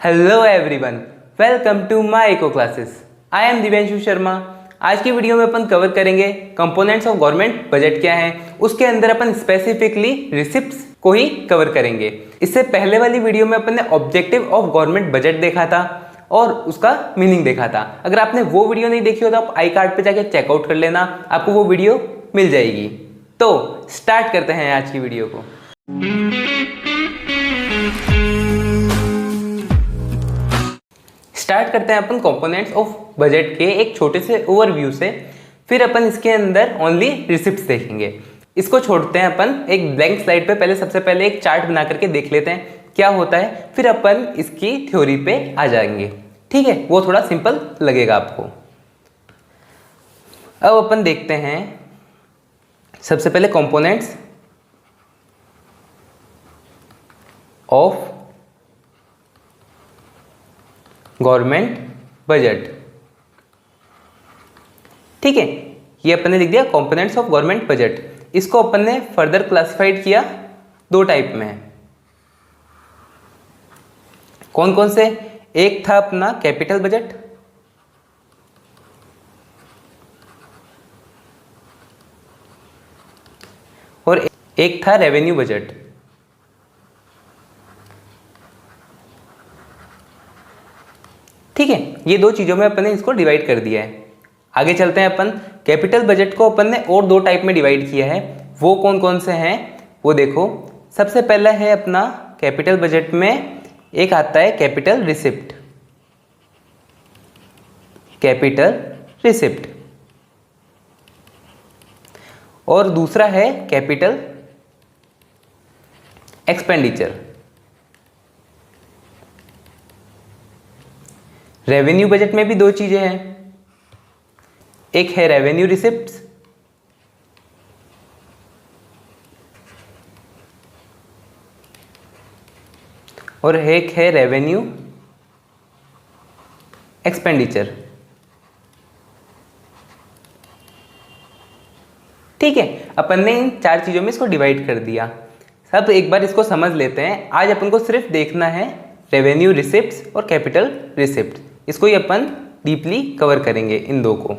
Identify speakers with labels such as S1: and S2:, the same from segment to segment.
S1: Hello everyone, welcome to my eco classes. I am Divyanshu Sharma. आज की video में अपन कवर करेंगे कंपोनेंट्स ऑफ गवर्नमेंट बजट क्या है। उसके अंदर अपन स्पेसिफिकली रिसिप्ट्स को ही कवर करेंगे। इससे पहले वाली वीडियो में अपन ने ऑब्जेक्टिव ऑफ गवर्नमेंट बजट देखा था और उसका मीनिंग देखा था। अगर आपने वो वीडियो नहीं देखी हो तो आप आई कार्ड पे जाके चेकआउट कर लेना, आपको वो वीडियो मिल जाएगी। तो स्टार्ट करते हैं आज की वीडियो को। स्टार्ट करते हैं अपन कंपोनेंट्स ऑफ बजट के एक छोटे से ओवरव्यू से। फिर अपन इसके अंदर ओनली रिसिप्ट्स देखेंगे। इसको छोड़ते हैं अपन एक ब्लैंक स्लाइड पे। पहले सबसे पहले एक चार्ट बना करके देख लेते हैं क्या होता है, फिर अपन इसकी थ्योरी पे आ जाएंगे। ठीक है, वो थोड़ा सिंपल लगेगा आपको। अब अपन देखते हैं सबसे पहले कंपोनेंट्स ऑफ गवर्नमेंट बजट। ठीक है, ये अपन ने लिख दिया कंपोनेंट्स ऑफ गवर्नमेंट बजट। इसको अपन ने फर्दर क्लासिफाइड किया दो टाइप में। कौन कौन से? एक था अपना कैपिटल बजट और एक था रेवेन्यू बजट। ठीक है, ये दो चीजों में अपन ने इसको डिवाइड कर दिया है। आगे चलते हैं अपन। कैपिटल बजट को अपन ने और दो टाइप में डिवाइड किया है। वो कौन कौन से हैं वो देखो। सबसे पहला है अपना कैपिटल बजट में एक आता है कैपिटल रिसिप्ट। Capital receipt. और दूसरा है कैपिटल एक्सपेंडिचर। रेवेन्यू बजट में भी दो चीजें हैं, एक है रेवेन्यू रिसिप्ट्स और एक है रेवेन्यू एक्सपेंडिचर। ठीक है, अपन ने इन चार चीजों में इसको डिवाइड कर दिया। सब एक बार इसको समझ लेते हैं। आज अपन को सिर्फ देखना है रेवेन्यू रिसिप्ट्स और कैपिटल रिसिप्ट। इसको ही अपन डीपली कवर करेंगे, इन दो को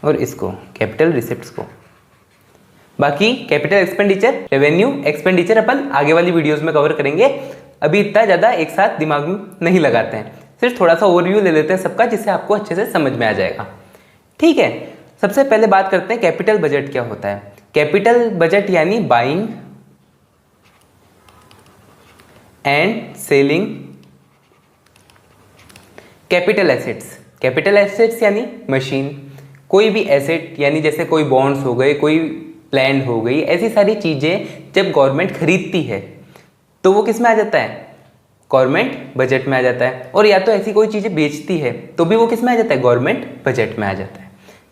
S1: और इसको कैपिटल रिसिप्ट्स को। बाकी कैपिटल एक्सपेंडिचर, रेवेन्यू एक्सपेंडिचर अपन आगे वाली वीडियोस में कवर करेंगे। अभी इतना ज़्यादा एक साथ दिमाग में नहीं लगाते हैं, सिर्फ थोड़ा सा ओवरव्यू ले लेते हैं सबका, जिससे आपको अच्छे से समझ में आ जाएगा। ठीक है, सबसे पहले बात करते हैं कैपिटल बजट क्या होता है। कैपिटल बजट यानी buying and selling capital assets. Capital assets यानी मशीन, कोई भी एसेट, यानी जैसे कोई बॉन्ड्स हो गए, कोई लैंड हो गई, ऐसी सारी चीजें जब गवर्नमेंट खरीदती है तो वो किस में आ जाता है? गवर्नमेंट बजट में आ जाता है। और या तो ऐसी कोई चीजें बेचती है तो भी वो किस में आ जाता है? गवर्नमेंट बजट में आ जाता है।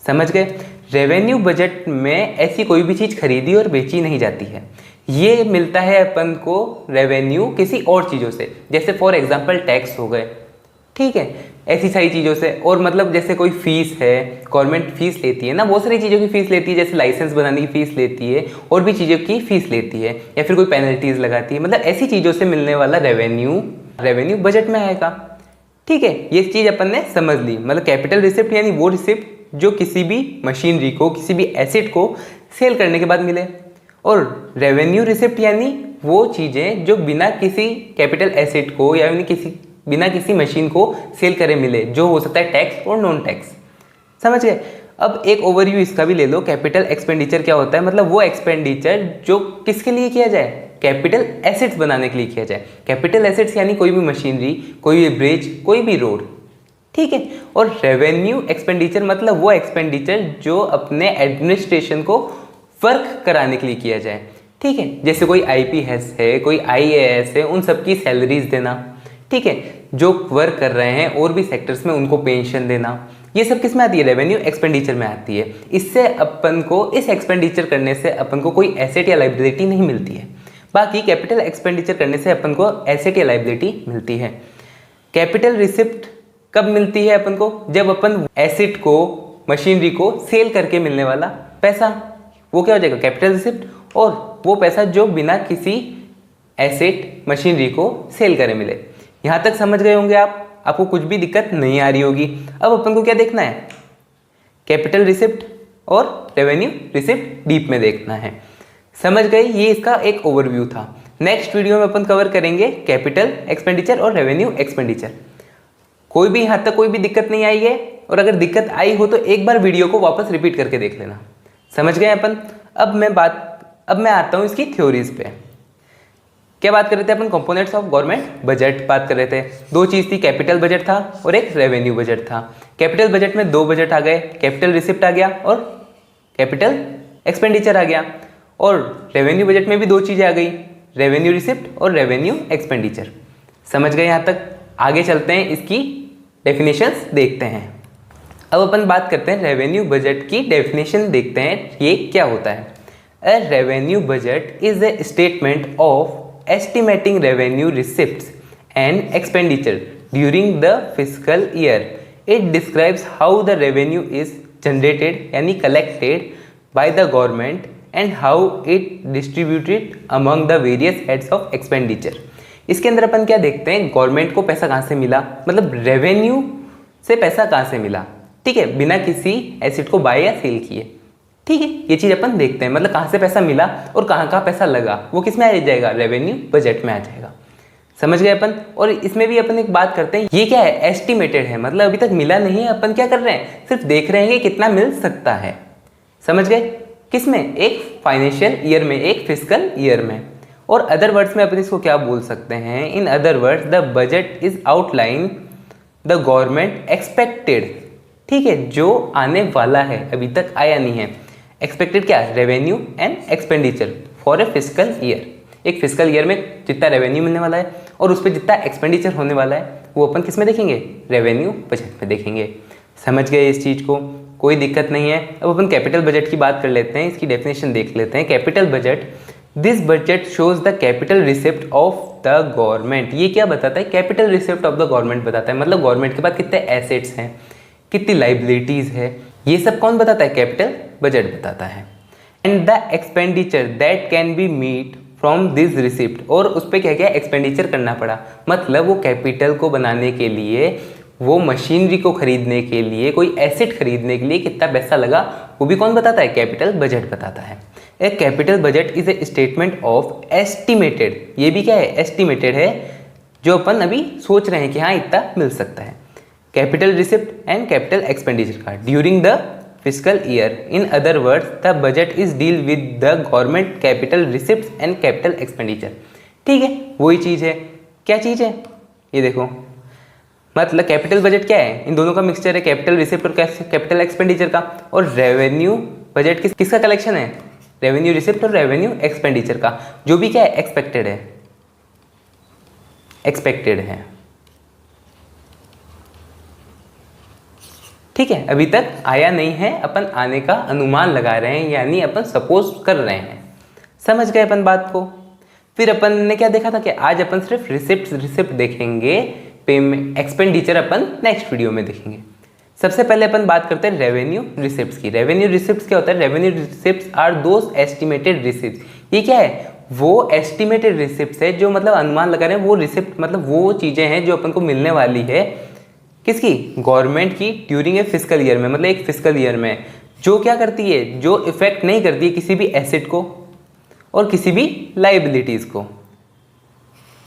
S1: समझ गए? रेवेन्यू बजट में ऐसी कोई भी चीज खरीदी और बेची नहीं जाती है। ये मिलता है अपन को रेवेन्यू किसी और चीज़ों से, जैसे फॉर एग्जांपल टैक्स हो गए। ठीक है, ऐसी सारी चीज़ों से। और मतलब जैसे कोई फीस है, गवर्नमेंट फीस लेती है ना, बहुत सारी चीज़ों की फीस लेती है, जैसे लाइसेंस बनाने की फीस लेती है और भी चीज़ों की फीस लेती है, या फिर कोई पेनल्टीज लगाती है। मतलब ऐसी चीज़ों से मिलने वाला रेवेन्यू बजट में आएगा। ठीक है, ये चीज़ अपन ने समझ ली। मतलब कैपिटल रिसिप्ट यानी वो रिसिप्ट जो किसी भी मशीनरी को, किसी भी एसेट को सेल करने के बाद मिले। और रेवेन्यू रिसिप्ट यानी वो चीज़ें जो बिना किसी कैपिटल एसेट को या बिना किसी मशीन को सेल करे मिले, जो हो सकता है टैक्स और नॉन टैक्स। समझ गए? अब एक ओवरव्यू इसका भी ले लो। कैपिटल एक्सपेंडिचर क्या होता है? मतलब वो एक्सपेंडिचर जो किसके लिए किया जाए? कैपिटल एसेट्स बनाने के लिए किया जाए। कैपिटल एसेट्स यानी कोई भी मशीनरी, कोई भी ब्रिज, कोई भी रोड। ठीक है, और रेवेन्यू एक्सपेंडिचर मतलब वो एक्सपेंडिचर जो अपने एडमिनिस्ट्रेशन को वर्क कराने के लिए किया जाए। ठीक है, जैसे कोई आईपीएस है, कोई आईएएस है, उन सबकी सैलरीज देना। ठीक है, जो वर्क कर रहे हैं और भी सेक्टर्स में उनको पेंशन देना, ये सब किस में आती है? रेवेन्यू एक्सपेंडिचर में आती है। इससे अपन को, इस एक्सपेंडिचर करने से अपन को कोई एसेट या लाइबिलिटी नहीं मिलती है। बाकी कैपिटल एक्सपेंडिचर करने से अपन को एसेट या लाइबिलिटी मिलती है। कैपिटल रिसिप्ट कब मिलती है अपन को? जब अपन एसेट को, मशीनरी को सेल करके मिलने वाला पैसा, वो क्या हो जाएगा? Capital receipt. और वो पैसा जो बिना किसी एसेट मशीनरी को सेल करे मिले। यहाँ तक समझ गए होंगे आप, आपको कुछ भी दिक्कत नहीं आ रही होगी। अब अपन को क्या देखना है, कैपिटल रिसिप्ट और रेवेन्यू रिसिप्ट डीप में देखना है। समझ गए, ये इसका एक ओवरव्यू था। नेक्स्ट वीडियो में अपन कवर करेंगे कैपिटल एक्सपेंडिचर और रेवेन्यू एक्सपेंडिचर। कोई भी यहाँ तक कोई भी दिक्कत नहीं आई है, और अगर दिक्कत आई हो तो एक बार वीडियो को वापस रिपीट करके देख लेना। समझ गए अपन। अब मैं आता हूँ इसकी थ्योरीज पे। क्या बात कर रहे थे अपन, कंपोनेंट्स ऑफ गवर्नमेंट बजट बात कर रहे थे। दो चीज़ थी, कैपिटल बजट था और एक रेवेन्यू बजट था। कैपिटल बजट में दो बजट आ गए, कैपिटल रिसिप्ट आ गया और कैपिटल एक्सपेंडिचर आ गया। और रेवेन्यू बजट में भी दो चीज़ें आ गई, रेवेन्यू रिसिप्ट और रेवेन्यू एक्सपेंडिचर। समझ गए यहाँ तक। आगे चलते हैं, इसकी डेफिनेशंस देखते हैं। अब अपन बात करते हैं रेवेन्यू बजट की डेफिनेशन देखते हैं, ये क्या होता है। A revenue budget is a statement of estimating revenue receipts and expenditure during the fiscal year. It describes how the revenue is generated यानी collected by the government and how it distributed among the various heads of expenditure. इसके अंदर अपन क्या देखते हैं, government को पैसा कहाँ से मिला, मतलब रेवेन्यू से पैसा कहाँ से मिला, ठीक है, बिना किसी एसेट को बाय या सेल किए। ठीक है, ये चीज़ अपन देखते हैं, मतलब कहाँ से पैसा मिला और कहाँ पैसा लगा, वो किस में आ जाएगा, रेवेन्यू बजट में आ जाएगा। समझ गए अपन। और इसमें भी अपन एक बात करते हैं, ये क्या है, एस्टिमेटेड है, मतलब अभी तक मिला नहीं है। अपन क्या कर रहे हैं, सिर्फ देख रहे हैं कि कितना मिल सकता है। समझ गए, किस में, एक फाइनेंशियल ईयर में, एक फिस्कल ईयर में। और अदर वर्ड्स में अपन इसको क्या बोल सकते हैं, इन other words the budget is outline the government expected, ठीक है, जो आने वाला है, अभी तक आया नहीं है। एक्सपेक्टेड क्या, revenue and expenditure for a fiscal year. एक फिस्कल ईयर में जितना रेवेन्यू मिलने वाला है और उस पर जितना एक्सपेंडिचर होने वाला है, वो अपन किस में देखेंगे, रेवेन्यू बजट में देखेंगे। समझ गए इस चीज़ को, कोई दिक्कत नहीं है। अब अपन कैपिटल बजट की बात कर लेते हैं, इसकी डेफिनेशन देख लेते हैं। Capital budget, this budget shows the capital receipt of the government. ये क्या बताता है, capital receipt of the government बताता है, मतलब गवर्नमेंट के पास कितने एसेट्स हैं, कितनी लाइबिलिटीज़ है, ये सब कौन बताता है, कैपिटल बजट बताता है। And the expenditure that can be meet from this receipt, और उस पर क्या क्या एक्सपेंडिचर करना पड़ा, मतलब वो कैपिटल को बनाने के लिए, वो मशीनरी को खरीदने के लिए, कोई एसेट खरीदने के लिए कितना पैसा लगा, वो भी कौन बताता है, कैपिटल बजट बताता है। A capital budget is a statement of estimated, ये भी क्या है, एस्टिमेटेड है, जो अपन अभी सोच रहे हैं कि हाँ इतना मिल सकता है, capital receipt and capital expenditure का during the fiscal year. In other words the budget is deal with the government capital receipt and capital expenditure. ठीक है, वही चीज़ है। क्या चीज़ है, ये देखो, मतलब कैपिटल बजट क्या है, इन दोनों का मिक्सचर है, कैपिटल रिसिप्ट और कैपिटल एक्सपेंडिचर का। और रेवेन्यू बजट किसका कलेक्शन है, रेवेन्यू रिसिप्ट और रेवेन्यू एक्सपेंडिचर का, जो भी क्या है, एक्सपेक्टेड है, एक्सपेक्टेड है। ठीक है, अभी तक आया नहीं है, अपन आने का अनुमान लगा रहे हैं, यानी अपन सपोज कर रहे हैं। समझ गए अपन बात को। फिर अपन ने क्या देखा था कि आज अपन सिर्फ रिसिप्ट देखेंगे, पेमेंट एक्सपेंडिचर अपन नेक्स्ट वीडियो में देखेंगे। सबसे पहले अपन बात करते हैं रेवेन्यू रिसिप्ट्स की। रेवेन्यू रिसिप्ट्स क्या होता है, revenue receipts are those estimated receipts. ये क्या है, वो एस्टिमेटेड रिसिप्ट्स है, जो मतलब अनुमान लगा रहे हैं, वो रिसिप्ट मतलब वो चीज़ें हैं जो अपन को मिलने वाली है, किसकी, गवर्नमेंट की, ड्यूरिंग ए फिस्कल ईयर में, मतलब एक फिस्कल ईयर में, जो क्या करती है, जो इफेक्ट नहीं करती है किसी भी एसेट को और किसी भी लाइबिलिटीज़ को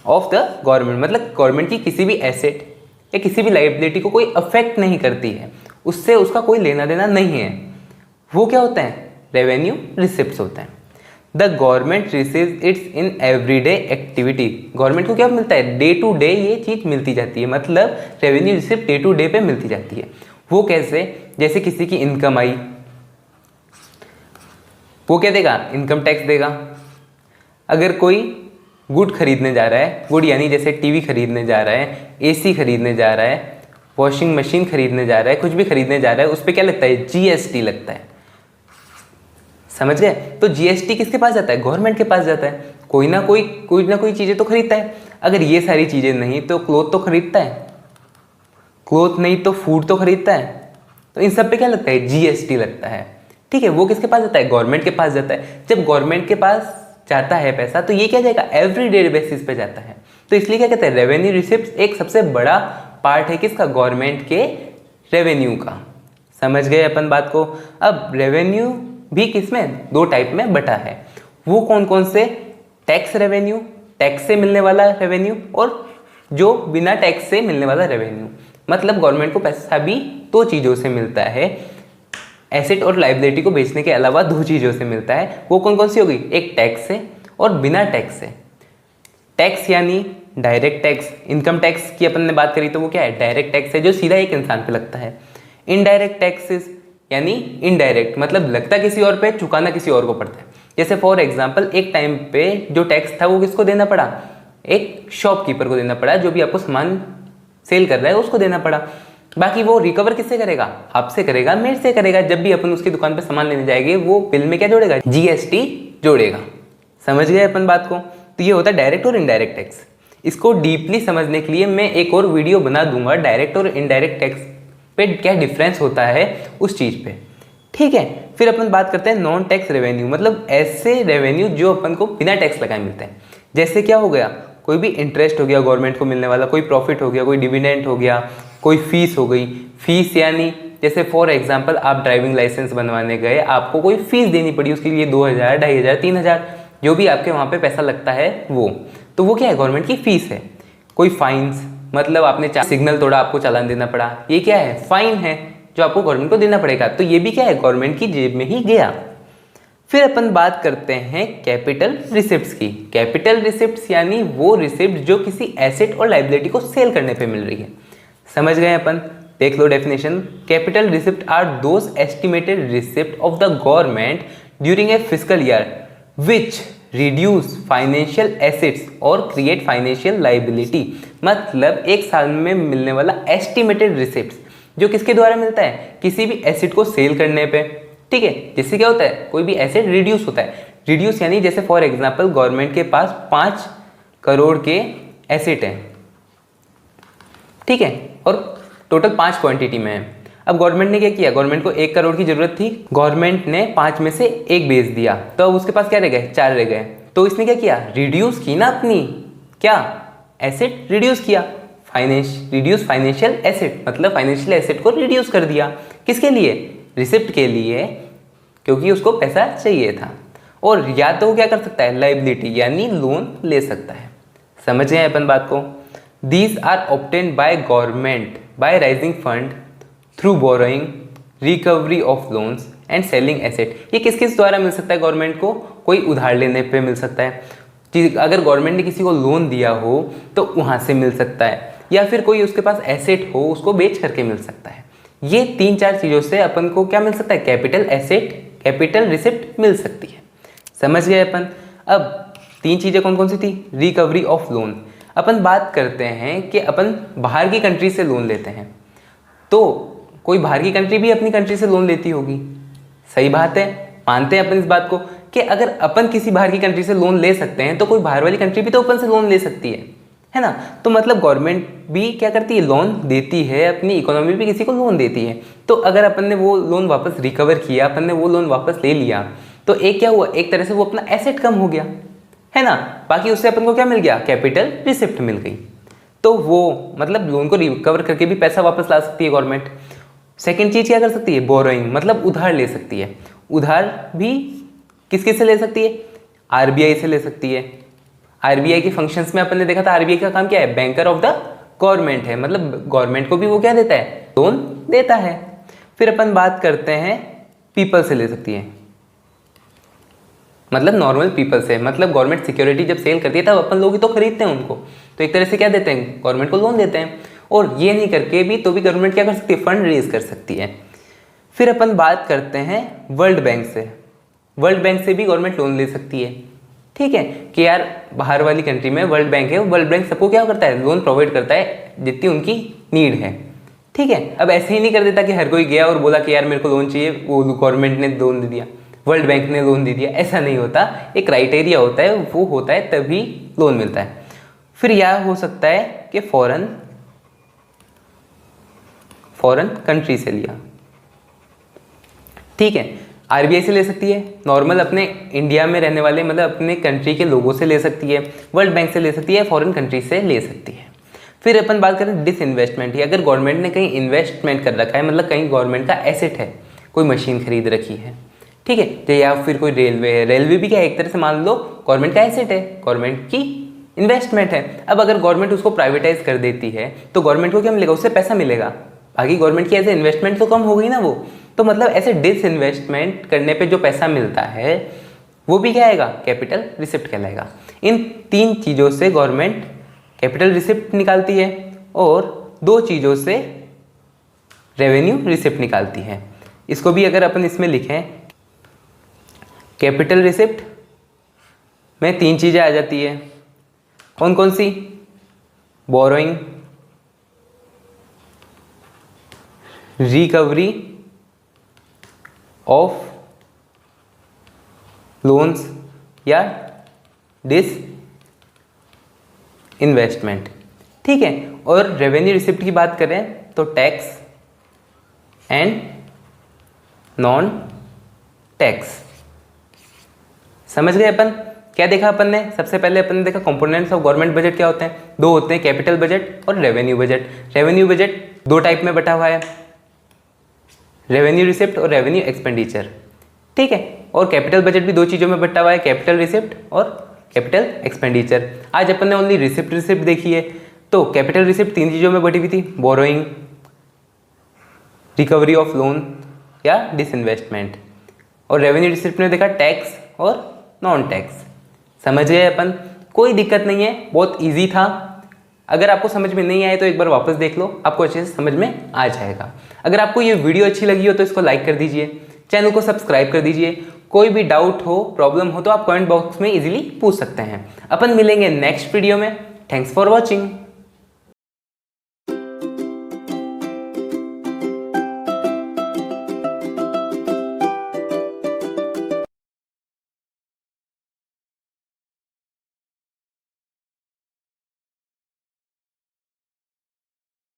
S1: ऑफ द गवर्नमेंट, मतलब गवर्नमेंट की किसी भी एसेट या किसी भी लाइबिलिटी को कोई अफेक्ट नहीं करती है, उससे उसका कोई लेना देना नहीं है, वो क्या होता है, रेवेन्यू रिसिप्ट्स होते हैं। The government receives it's in everyday activity. Government को क्या मिलता है, डे टू डे ये चीज़ मिलती जाती है, मतलब revenue receipt day to day पे मिलती जाती है। वो कैसे, जैसे किसी की इनकम आई, वो क्या देगा, इनकम टैक्स देगा। अगर कोई गुड खरीदने जा रहा है, गुड यानी जैसे टीवी खरीदने जा रहा है, एसी खरीदने जा रहा है, वॉशिंग मशीन खरीदने जा रहा है, कुछ भी खरीदने जा रहा है, उस पर क्या लगता है, जीएसटी लगता है। समझ गए, तो जीएसटी किसके पास जाता है, गवर्नमेंट के पास जाता है। कोई ना कोई चीज़ें तो खरीदता है। अगर ये सारी चीज़ें नहीं तो क्लोथ तो खरीदता है, क्लोथ नहीं तो फूड तो खरीदता है, तो इन सब पे क्या लगता है, जीएसटी लगता है। ठीक है, वो किसके पास जाता है, गवर्नमेंट के पास जाता है। जब गवर्नमेंट के पास जाता है पैसा, तो ये क्या जाएगा, एवरीडे बेसिस पे जाता है। तो इसलिए क्या कहते हैं, रेवेन्यू रिसिप्ट एक सबसे बड़ा पार्ट है किसका, गवर्नमेंट के रेवेन्यू का। समझ गए अपन बात को। अब रेवेन्यू भी किसमें, दो टाइप में बटा है। वो कौन कौन से, टैक्स रेवेन्यू, टैक्स से मिलने वाला रेवेन्यू, और जो बिना टैक्स से मिलने वाला रेवेन्यू। मतलब गवर्नमेंट को पैसा भी दो चीज़ों से मिलता है, एसेट और लाइबिलिटी को बेचने के अलावा दो चीज़ों से मिलता है। वो कौन कौन सी होगी, एक टैक्स से और बिना टैक्स से। टैक्स यानी डायरेक्ट टैक्स, इनकम टैक्स की अपन ने बात करी तो वो क्या है, डायरेक्ट टैक्स है जो सीधा एक इंसान पे लगता है। इनडायरेक्ट टैक्सेस यानी इनडायरेक्ट, मतलब लगता किसी और पे, चुकाना किसी और को पड़ता है। जैसे फॉर एग्जांपल एक टाइम पे जो टैक्स था वो किसको देना पड़ा, एक शॉपकीपर को देना पड़ा, जो भी आपको सामान सेल कर रहा है उसको देना पड़ा। बाकी वो रिकवर किससे करेगा, आपसे करेगा, मेरे से करेगा। जब भी अपन उसकी दुकान पे सामान लेने जाएंगे वो बिल में क्या जोड़ेगा, जीएसटी जोड़ेगा। समझ गए अपन बात को। तो ये होता है डायरेक्ट और इनडायरेक्ट टैक्स। इसको डीपली समझने के लिए मैं एक और वीडियो बना दूंगा, डायरेक्ट और इनडायरेक्ट टैक्स पे क्या डिफरेंस होता है उस चीज़ पे, ठीक है। फिर अपन बात करते हैं नॉन टैक्स रेवेन्यू, मतलब ऐसे रेवेन्यू जो अपन को बिना टैक्स लगाए मिलते हैं। जैसे क्या हो गया, कोई भी इंटरेस्ट हो गया गवर्नमेंट को मिलने वाला, कोई प्रॉफिट हो गया, कोई डिविडेंड हो गया, कोई फीस हो गई। फीस यानी जैसे फॉर एग्जांपल आप ड्राइविंग लाइसेंस बनवाने गए, आपको कोई फीस देनी पड़ी, उसके लिए 2000, 2500, 3000 जो भी आपके वहाँ पे पैसा लगता है वो, तो वो क्या है, गवर्नमेंट की फीस है। कोई फाइन्स, मतलब आपने सिग्नल तोड़ा, आपको चालान देना पड़ा, ये क्या है, फाइन है जो आपको गवर्नमेंट को देना पड़ेगा। तो ये भी क्या है, गवर्नमेंट की जेब में ही गया। फिर अपन बात करते हैं कैपिटल रिसिप्ट्स की। कैपिटल रिसिप्ट्स यानी वो रिसिप्ट जो किसी एसेट और लाइबिलिटी को सेल करने पे मिल रही है। समझ गए अपन, देख लो definition. Capital receipt are those estimated receipt of the government during a fiscal year which reduce financial assets और क्रिएट फाइनेंशियल लाइबिलिटी। मतलब एक साल में मिलने वाला एस्टिमेटेड रिसिप्ट जो किसके द्वारा मिलता है, किसी भी एसेट को सेल करने पे, ठीक है। जिससे क्या होता है, कोई भी एसेट रिड्यूस होता है। रिड्यूस यानी जैसे फॉर एग्जांपल गवर्नमेंट के पास 5 करोड़ के एसेट हैं, ठीक है, और टोटल 5 क्वांटिटी में है। अब गवर्नमेंट ने क्या किया, गवर्नमेंट को 1 करोड़ की जरूरत थी, गवर्नमेंट ने 5 में से 1 बेच दिया, तो अब उसके पास क्या रह गए, 4 रह गए। तो इसने क्या किया, रिड्यूस की ना अपनी क्या एसेट, रिड्यूस किया, रिड्यूस फाइनेंशियल एसेट, मतलब फाइनेंशियल एसेट को रिड्यूस कर दिया। किसके लिए, रिसिप्ट के लिए, क्योंकि उसको पैसा चाहिए था। और या तो वो क्या कर सकता है, लाइबिलिटी यानी लोन ले सकता है। समझ गए अपन बात को। These are obtained by government by raising fund through borrowing, recovery of loans and selling asset. ये किस किस द्वारा मिल सकता है गवर्नमेंट को, कोई उधार लेने पे मिल सकता है, अगर गवर्नमेंट ने किसी को लोन दिया हो तो वहाँ से मिल सकता है, या फिर कोई उसके पास एसेट हो उसको बेच करके मिल सकता है। ये 3-4 चीज़ों से अपन को क्या मिल सकता है, कैपिटल एसेट, कैपिटल रिसिप्ट मिल सकती है। समझ गए अपन। अब 3 चीज़ें कौन कौन सी थी, रिकवरी ऑफ लोन। अपन बात करते हैं कि अपन बाहर की कंट्री से लोन लेते हैं, तो कोई बाहर की कंट्री भी अपनी कंट्री से लोन लेती होगी, सही बात है, मानते हैं अपन इस बात को कि अगर अपन किसी बाहर की कंट्री से लोन ले सकते हैं तो कोई बाहर वाली कंट्री भी तो अपन से लोन ले सकती है ना। तो मतलब गवर्नमेंट भी क्या करती है, लोन देती है, अपनी इकोनॉमी भी किसी को लोन देती है। तो अगर अपन ने वो लोन वापस रिकवर किया, अपन ने वो लोन वापस ले लिया, तो एक क्या हुआ, एक तरह से वो अपना एसेट कम हो गया, है ना। बाकी उससे अपन को क्या मिल गया, कैपिटल रिसिप्ट मिल गई। तो वो मतलब लोन को रिकवर करके भी पैसा वापस ला सकती है गवर्नमेंट। सेकेंड चीज़ क्या कर सकती है, बोरोइंग, मतलब उधार ले सकती है। उधार भी किस किस से ले सकती है, आरबीआई से ले सकती है। आरबीआई के फंक्शंस में अपन ने देखा था, आरबीआई का काम क्या है, बैंकर ऑफ द गवर्नमेंट है, मतलब गवर्नमेंट को भी वो क्या देता है, लोन देता है। फिर अपन बात करते हैं पीपल से ले सकती है, मतलब नॉर्मल पीपल से, मतलब गवर्नमेंट सिक्योरिटी जब सेल करती है तब अपन लोग ही तो खरीदते हैं उनको, तो एक तरह से क्या देते हैं, गवर्नमेंट को लोन देते हैं। और ये नहीं करके भी तो भी गवर्नमेंट क्या कर सकती है, फंड रेज कर सकती है। फिर अपन बात करते हैं वर्ल्ड बैंक से। वर्ल्ड बैंक से भी गवर्नमेंट लोन ले सकती है, ठीक है, कि यार बाहर वाली कंट्री में वर्ल्ड बैंक है, वर्ल्ड बैंक सबको क्या करता है, लोन प्रोवाइड करता है जितनी उनकी नीड है, ठीक है। अब ऐसे ही नहीं कर देता कि हर कोई गया और बोला कि यार मेरे को लोन चाहिए, वो गवर्नमेंट ने लोन दे दिया, वर्ल्ड बैंक ने लोन दे दिया, ऐसा नहीं होता। एक क्राइटेरिया होता है, वो होता है तभी लोन मिलता है। फिर यह हो सकता है कि फॉरेन कंट्री से लिया, ठीक है। आरबीआई से ले सकती है, नॉर्मल अपने इंडिया में रहने वाले मतलब अपने कंट्री के लोगों से ले सकती है, वर्ल्ड बैंक से ले सकती है, फॉरेन कंट्री से ले सकती है। फिर अपन बात करें डिसइन्वेस्टमेंट की, अगर गवर्नमेंट ने कहीं इन्वेस्टमेंट कर रखा है, मतलब कहीं गवर्नमेंट का एसेट है, कोई मशीन खरीद रखी है, ठीक है, तो या फिर कोई रेलवे है, रेलवे भी क्या एक तरह से मान लो गवर्नमेंट का एसेट है, गवर्नमेंट की इन्वेस्टमेंट है। अब अगर गवर्नमेंट उसको प्राइवेटाइज कर देती है तो गवर्नमेंट को क्या मिलेगा, उससे पैसा मिलेगा, बाकी गवर्नमेंट की ऐसे इन्वेस्टमेंट तो कम हो गई ना वो, तो मतलब ऐसे डिसइन्वेस्टमेंट करने पे जो पैसा मिलता है वो भी क्या आएगा, कैपिटल रिसिप्ट कहलाएगा। इन 3 चीज़ों से गवर्नमेंट कैपिटल रिसिप्ट निकालती है और 2 चीज़ों से रेवेन्यू रिसिप्ट निकालती है। इसको भी अगर अपन इसमें लिखें, कैपिटल रिसिप्ट में 3 चीज़ें आ जाती है, कौन कौन सी, बोरोइंग, रिकवरी ऑफ लोन्स या डिस इन्वेस्टमेंट, ठीक है। और रेवेन्यू रिसिप्ट की बात करें तो टैक्स एंड नॉन टैक्स। समझ गए अपन क्या देखा अपन ने, सबसे पहले अपन ने देखा कंपोनेंट्स ऑफ गवर्नमेंट बजट क्या होते हैं, 2 होते हैं, कैपिटल बजट और revenue budget. Revenue budget 2 type में बटा हुआ है, रेवेन्यू रिसिप्ट और रेवेन्यू एक्सपेंडिचर, ठीक है। और कैपिटल बजट भी 2 चीज़ों में बटा हुआ है, कैपिटल रिसिप्ट और कैपिटल एक्सपेंडिचर। आज अपन ने ओनली रिसिप्ट देखी है, तो कैपिटल रिसिप्ट 3 चीज़ों में बटी हुई थी, बोरोइंग, रिकवरी ऑफ लोन या डिसइन्वेस्टमेंट, और रेवेन्यू रिसिप्ट ने देखा टैक्स और नॉन टैक्स। समझ गए अपन, कोई दिक्कत नहीं है, बहुत इजी था। अगर आपको समझ में नहीं आए तो एक बार वापस देख लो, आपको अच्छे से समझ में आ जाएगा। अगर आपको ये वीडियो अच्छी लगी हो तो इसको लाइक कर दीजिए, चैनल को सब्सक्राइब कर दीजिए। कोई भी डाउट हो, प्रॉब्लम हो तो आप कमेंट बॉक्स में इजीली पूछ सकते हैं। अपन मिलेंगे नेक्स्ट वीडियो में। Thanks for watching.